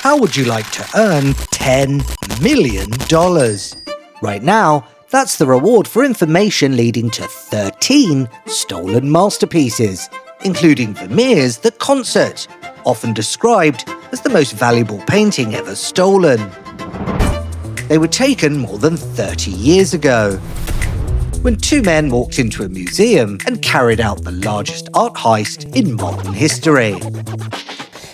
How would you like to earn $10 million? Right now, that's the reward for information leading to 13 stolen masterpieces, including Vermeer's The Concert, often described as the most valuable painting ever stolen. They were taken more than 30 years ago, when two men walked into a museum and carried out the largest art heist in modern history.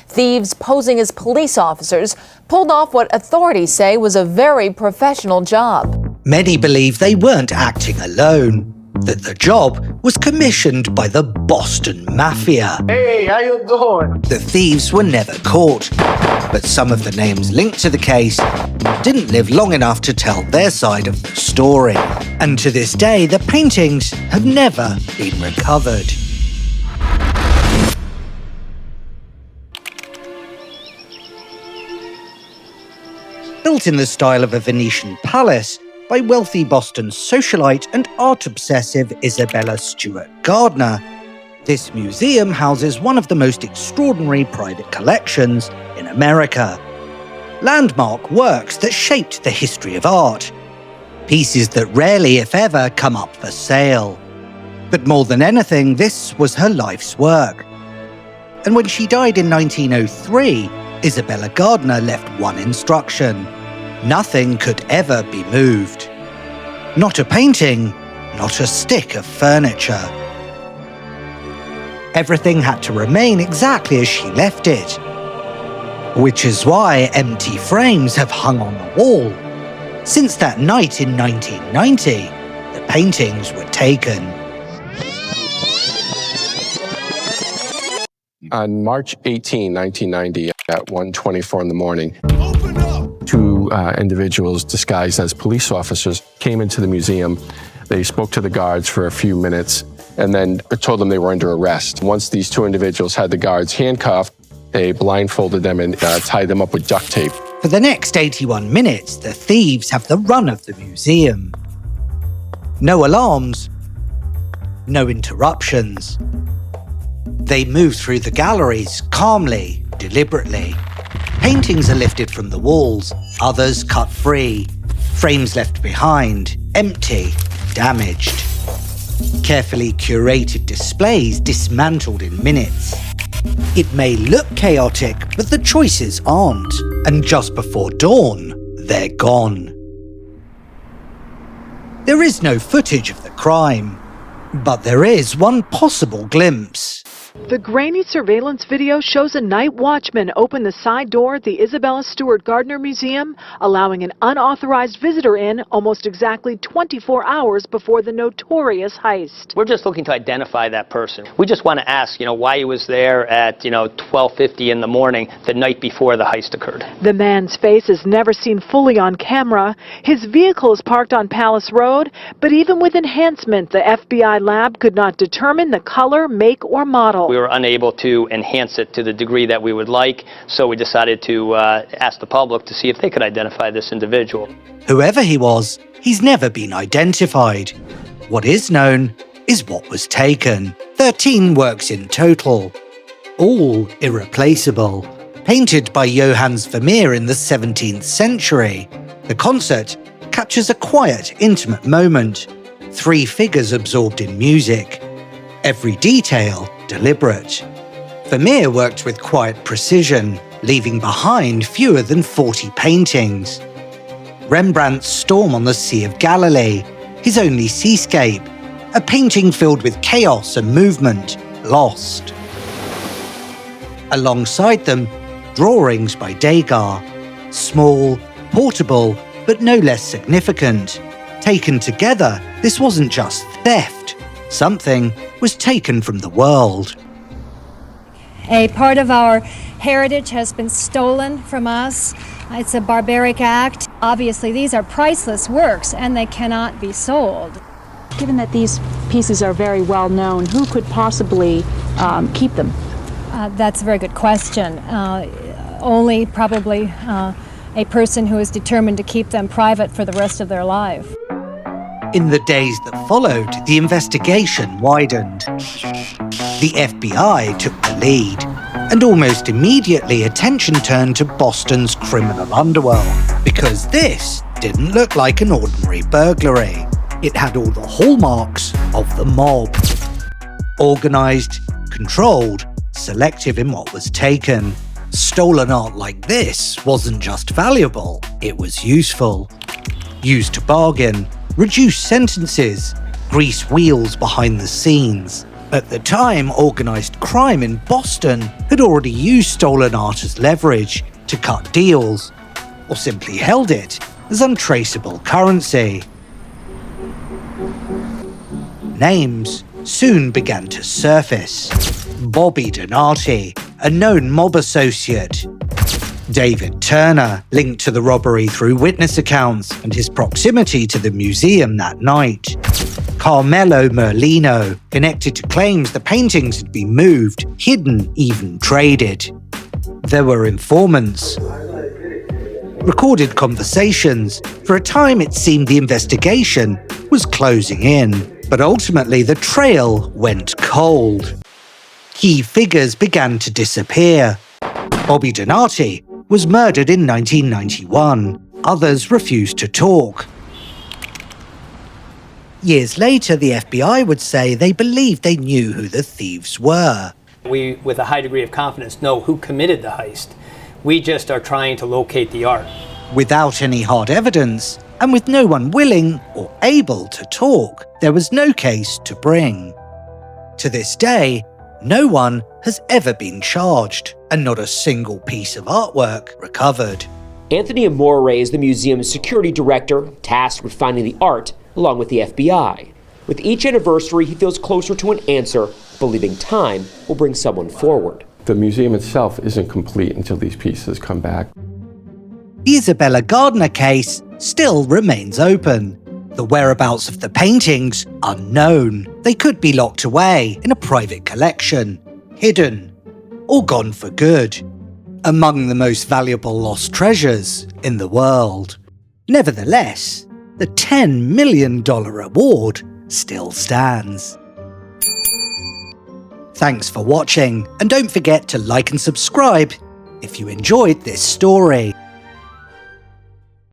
Thieves posing as police officers pulled off what authorities say was a very professional job. Many believe they weren't acting alone, that the job was commissioned by the Boston Mafia. Hey, how you doing? The thieves were never caught, but some of the names linked to the case didn't live long enough to tell their side of the story. And to this day, the paintings have never been recovered. Built in the style of a Venetian palace by wealthy Boston socialite and art-obsessive Isabella Stewart Gardner, this museum houses one of the most extraordinary private collections in America. Landmark works that shaped the history of art. Pieces that rarely, if ever, come up for sale. But more than anything, this was her life's work. And when she died in 1903, Isabella Gardner left one instruction: nothing could ever be moved. Not a painting, not a stick of furniture. Everything had to remain exactly as she left it. Which is why empty frames have hung on the wall. Since that night in 1990, the paintings were taken. On March 18, 1990, at 1:24 in the morning, two individuals disguised as police officers came into the museum. They spoke to the guards for a few minutes and then told them they were under arrest. Once these two individuals had the guards handcuffed, they blindfolded them and tied them up with duct tape. For the next 81 minutes, the thieves have the run of the museum. No alarms, no interruptions. They move through the galleries calmly, deliberately. Paintings are lifted from the walls, others cut free, frames left behind, empty, damaged. Carefully curated displays dismantled in minutes. It may look chaotic, but the choices aren't. And just before dawn, they're gone. There is no footage of the crime, but there is one possible glimpse. The grainy surveillance video shows a night watchman open the side door at the Isabella Stewart Gardner Museum, allowing an unauthorized visitor in almost exactly 24 hours before the notorious heist. We're just looking to identify that person. We just want to ask, why he was there at, 12:50 in the morning the night before the heist occurred. The man's face is never seen fully on camera. His vehicle is parked on Palace Road, but even with enhancement, the FBI lab could not determine the color, make, or model. We were unable to enhance it to the degree that we would like, so we decided to ask the public to see if they could identify this individual. Whoever he was, he's never been identified. What is known is what was taken. 13 works in total, all irreplaceable. Painted by Johannes Vermeer in the 17th century, The Concert captures a quiet, intimate moment. 3 figures absorbed in music. Every detail deliberate. Vermeer worked with quiet precision, leaving behind fewer than 40 paintings. Rembrandt's Storm on the Sea of Galilee, his only seascape, a painting filled with chaos and movement, lost. Alongside them, drawings by Degas, small, portable, but no less significant. Taken together, this wasn't just theft. Something was taken from the world. A part of our heritage has been stolen from us. It's a barbaric act. Obviously, these are priceless works and they cannot be sold. Given that these pieces are very well known, who could possibly keep them? That's a very good question. Only probably a person who is determined to keep them private for the rest of their life. In the days that followed, the investigation widened. The FBI took the lead, And almost immediately attention turned to Boston's criminal underworld, because this didn't look like an ordinary burglary. It had all the hallmarks of the mob. Organised, controlled, selective in what was taken. Stolen art like this wasn't just valuable, it was useful. Used to bargain, reduce sentences, grease wheels behind the scenes. At the time, organised crime in Boston had already used stolen art as leverage to cut deals, or simply held it as untraceable currency. Names soon began to surface. Bobby Donati, a known mob associate. David Turner, linked to the robbery through witness accounts and his proximity to the museum that night. Carmelo Merlino, connected to claims the paintings had been moved, hidden, even traded. There were informants. Recorded conversations. For a time it seemed the investigation was closing in, but ultimately the trail went cold. Key figures began to disappear. Bobby Donati was murdered in 1991. Others refused to talk. Years later, the FBI would say they believed they knew who the thieves were. We, with a high degree of confidence, know who committed the heist. We just are trying to locate the art. Without any hard evidence, and with no one willing or able to talk, there was no case to bring. To this day, no one has ever been charged, and not a single piece of artwork recovered. Anthony Amore is the museum's security director, tasked with finding the art along with the FBI. With each anniversary, he feels closer to an answer, believing time will bring someone forward. The museum itself isn't complete until these pieces come back. The Isabella Gardner case still remains open. The whereabouts of the paintings unknown. They could be locked away in a private collection, hidden, or gone for good. Among the most valuable lost treasures in the world. Nevertheless, the $10 million award still stands. Thanks for watching, and don't forget to like and subscribe if you enjoyed this story.